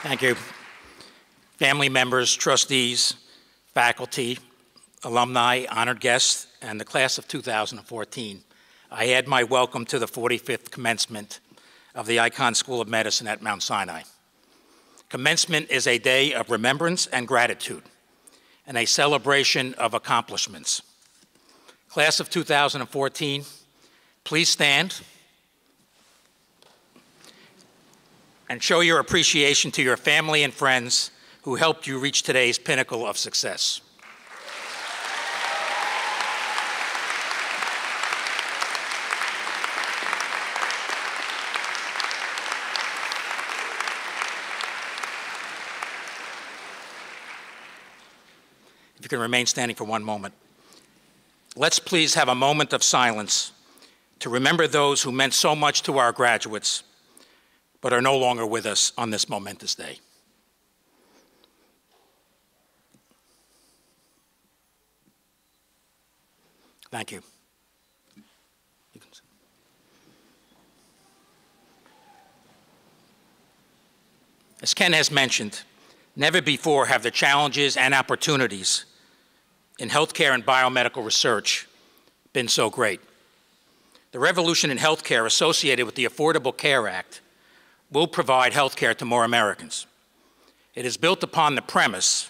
Thank you. Family members, trustees, faculty, alumni, honored guests, and the class of 2014, I add my welcome to the 45th commencement of the Icahn School of Medicine at Mount Sinai. Commencement is a day of remembrance and gratitude, and a celebration of accomplishments. Class of 2014, please stand and show your appreciation to your family and friends who helped you reach today's pinnacle of success. If you can remain standing for one moment. Let's please have a moment of silence to remember those who meant so much to our graduates, but are no longer with us on this momentous day. Thank you. As Ken has mentioned, never before have the challenges and opportunities in healthcare and biomedical research been so great. The revolution in healthcare associated with the Affordable Care Act will provide healthcare to more Americans. It is built upon the premise,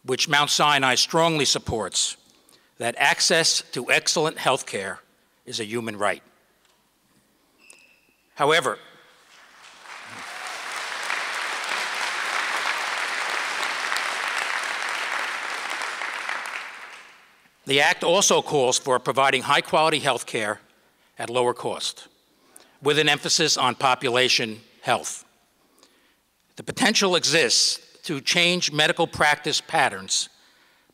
which Mount Sinai strongly supports, that access to excellent healthcare is a human right. However, the Act also calls for providing high-quality healthcare at lower cost, with an emphasis on population health. The potential exists to change medical practice patterns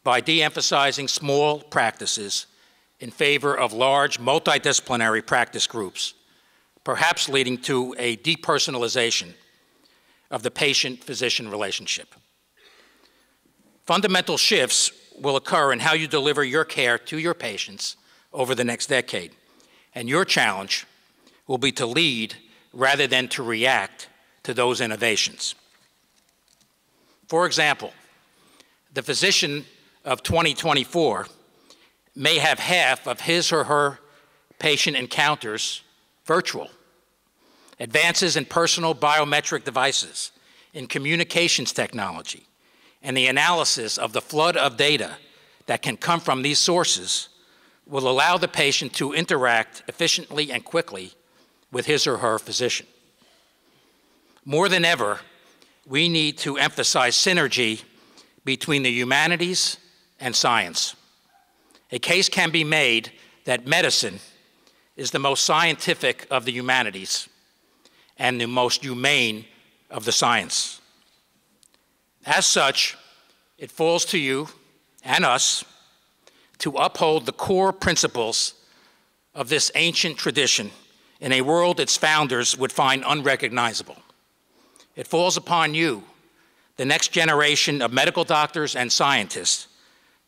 by de-emphasizing small practices in favor of large multidisciplinary practice groups, perhaps leading to a depersonalization of the patient-physician relationship. Fundamental shifts will occur in how you deliver your care to your patients over the next decade, and your challenge will be to lead rather than to react to those innovations. For example, the physician of 2024 may have half of his or her patient encounters virtual. Advances in personal biometric devices, in communications technology, and the analysis of the flood of data that can come from these sources will allow the patient to interact efficiently and quickly with his or her physician. More than ever, we need to emphasize synergy between the humanities and science. A case can be made that medicine is the most scientific of the humanities and the most humane of the science. As such, it falls to you and us to uphold the core principles of this ancient tradition in a world its founders would find unrecognizable. It falls upon you, the next generation of medical doctors and scientists,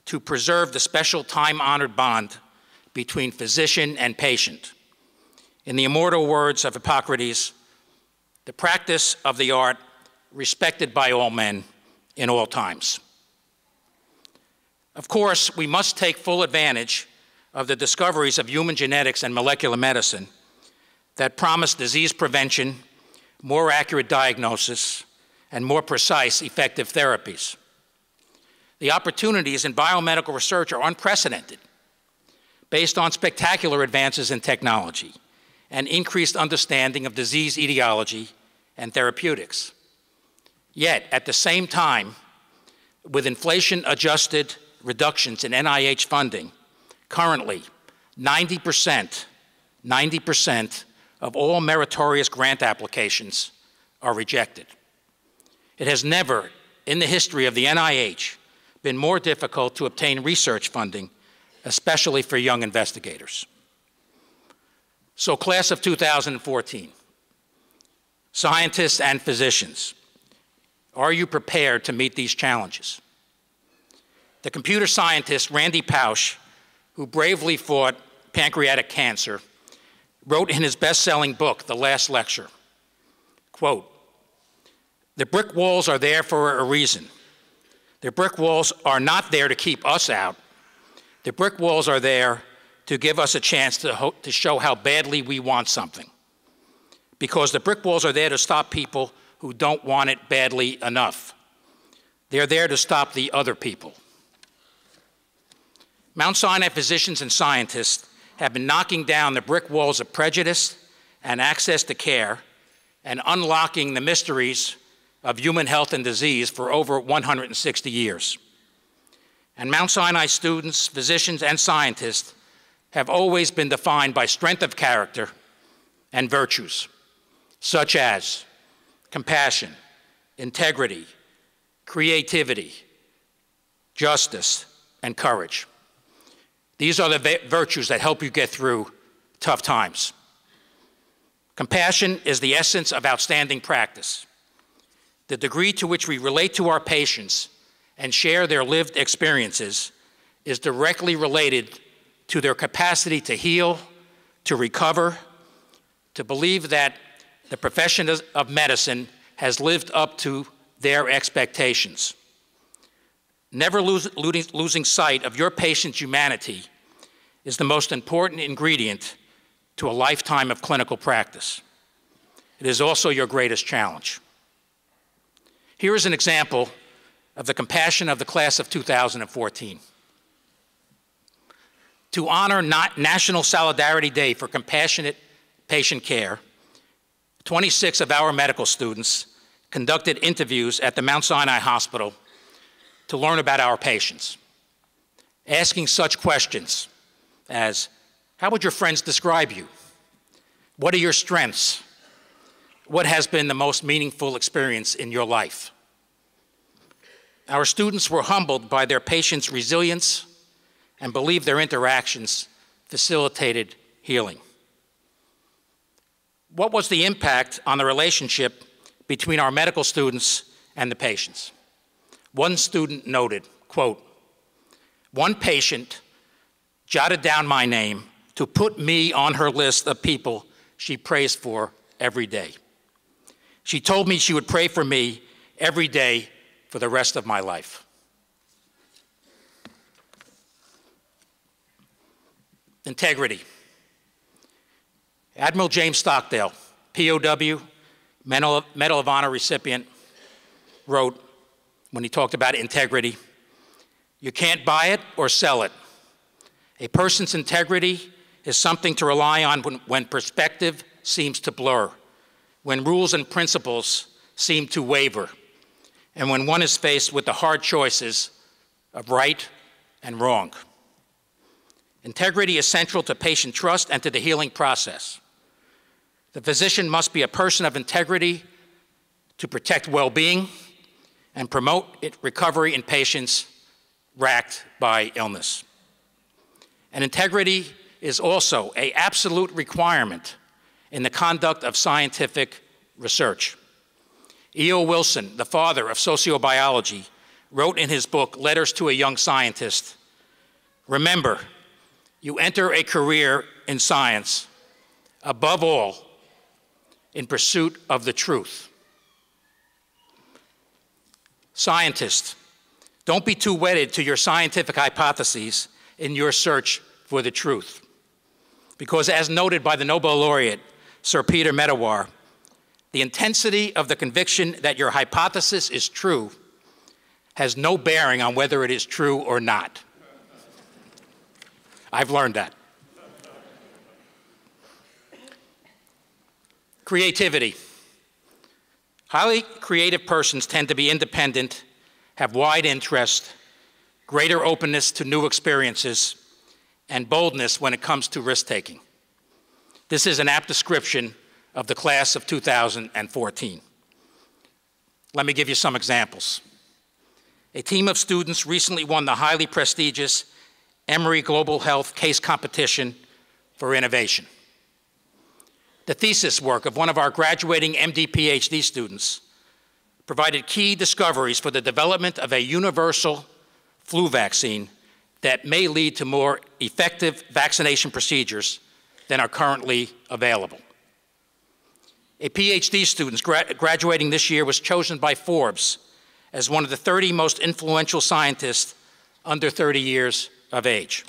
to preserve the special time-honored bond between physician and patient. In the immortal words of Hippocrates, the practice of the art respected by all men in all times. Of course, we must take full advantage of the discoveries of human genetics and molecular medicine that promise disease prevention, more accurate diagnosis, and more precise, effective therapies. The opportunities in biomedical research are unprecedented, based on spectacular advances in technology and increased understanding of disease etiology and therapeutics. Yet, at the same time, with inflation-adjusted reductions in NIH funding, currently 90% of all meritorious grant applications are rejected. It has never, in the history of the NIH, been more difficult to obtain research funding, especially for young investigators. So, class of 2014, scientists and physicians, are you prepared to meet these challenges? The computer scientist Randy Pausch, who bravely fought pancreatic cancer, wrote in his best-selling book, The Last Lecture, quote, The brick walls are there for a reason. The brick walls are not there to keep us out. The brick walls are there to give us a chance to show how badly we want something. Because the brick walls are there to stop people who don't want it badly enough. They're there to stop the other people. Mount Sinai physicians and scientists have been knocking down the brick walls of prejudice and access to care and unlocking the mysteries of human health and disease for over 160 years. And Mount Sinai students, physicians, and scientists have always been defined by strength of character and virtues, such as compassion, integrity, creativity, justice, and courage. These are the virtues that help you get through tough times. Compassion is the essence of outstanding practice. The degree to which we relate to our patients and share their lived experiences is directly related to their capacity to heal, to recover, to believe that the profession of medicine has lived up to their expectations. Never losing sight of your patient's humanity is the most important ingredient to a lifetime of clinical practice. It is also your greatest challenge. Here is an example of the compassion of the class of 2014. To honor National Solidarity Day for Compassionate Patient Care, 26 of our medical students conducted interviews at the Mount Sinai Hospital to learn about our patients, asking such questions as, how would your friends describe you? What are your strengths? What has been the most meaningful experience in your life? Our students were humbled by their patients' resilience and believed their interactions facilitated healing. What was the impact on the relationship between our medical students and the patients? One student noted, quote, "One patient jotted down my name to put me on her list of people she prays for every day. She told me she would pray for me every day for the rest of my life." Integrity. Admiral James Stockdale, POW, Medal of Honor recipient, wrote, when he talked about integrity, "You can't buy it or sell it. A person's integrity is something to rely on when perspective seems to blur, when rules and principles seem to waver, and when one is faced with the hard choices of right and wrong. Integrity is central to patient trust and to the healing process. The physician must be a person of integrity to protect well-being and promote recovery in patients racked by illness. And integrity is also an absolute requirement in the conduct of scientific research. E.O. Wilson, the father of sociobiology, wrote in his book, Letters to a Young Scientist, "Remember, you enter a career in science, above all, in pursuit of the truth." Scientists, don't be too wedded to your scientific hypotheses in your search for the truth. Because as noted by the Nobel laureate, Sir Peter Medawar, the intensity of the conviction that your hypothesis is true has no bearing on whether it is true or not. I've learned that. Creativity. Highly creative persons tend to be independent, have wide interest, greater openness to new experiences, and boldness when it comes to risk-taking. This is an apt description of the class of 2014. Let me give you some examples. A team of students recently won the highly prestigious Emory Global Health Case Competition for Innovation. The thesis work of one of our graduating MD-PhD students provided key discoveries for the development of a universal flu vaccine that may lead to more effective vaccination procedures than are currently available. A PhD student graduating this year was chosen by Forbes as one of the 30 most influential scientists under 30 years of age.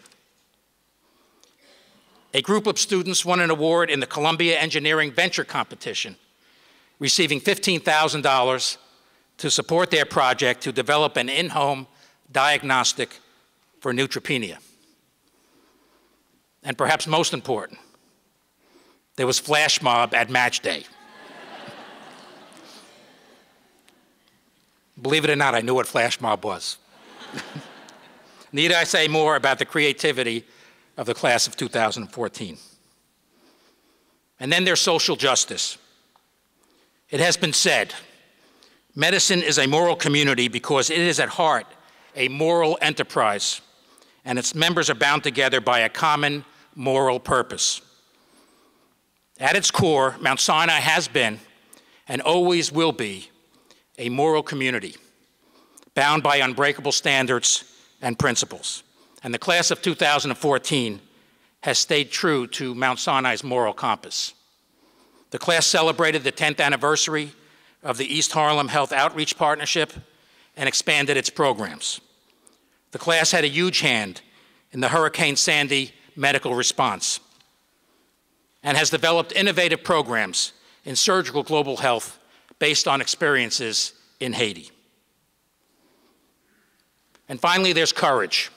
A group of students won an award in the Columbia Engineering Venture Competition, receiving $15,000 to support their project to develop an in-home diagnostic for neutropenia. And perhaps most important, there was flash mob at match day. Believe it or not, I knew what flash mob was. Need I say more about the creativity of the class of 2014? And then there's social justice. It has been said, medicine is a moral community because it is at heart a moral enterprise, and its members are bound together by a common moral purpose. At its core, Mount Sinai has been and always will be a moral community, bound by unbreakable standards and principles. And the class of 2014 has stayed true to Mount Sinai's moral compass. The class celebrated the 10th anniversary of the East Harlem Health Outreach Partnership and expanded its programs. The class had a huge hand in the Hurricane Sandy medical response and has developed innovative programs in surgical global health based on experiences in Haiti. And finally, there's courage.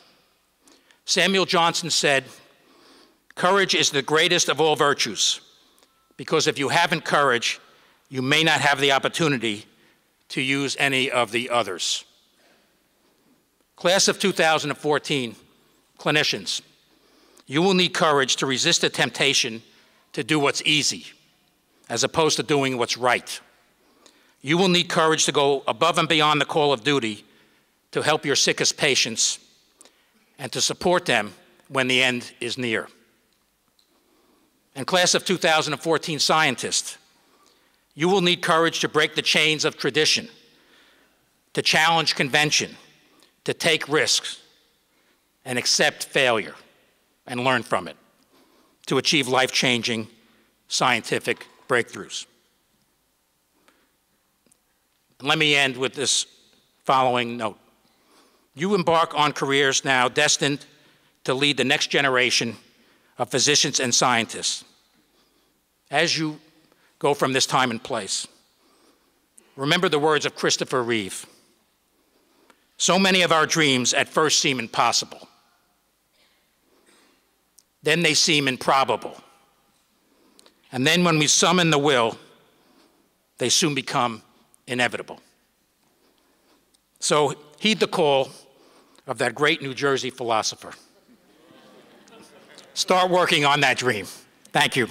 Samuel Johnson said, "Courage is the greatest of all virtues, because if you haven't courage, you may not have the opportunity to use any of the others." Class of 2014, clinicians, you will need courage to resist the temptation to do what's easy, as opposed to doing what's right. You will need courage to go above and beyond the call of duty to help your sickest patients and to support them when the end is near. And class of 2014 scientists, you will need courage to break the chains of tradition, to challenge convention, to take risks and accept failure and learn from it, to achieve life-changing scientific breakthroughs. And let me end with this following note. You embark on careers now destined to lead the next generation of physicians and scientists. As you go from this time and place, remember the words of Christopher Reeve. So many of our dreams at first seem impossible. Then they seem improbable. And then when we summon the will, they soon become inevitable. So heed the call of that great New Jersey philosopher. Start working on that dream. Thank you.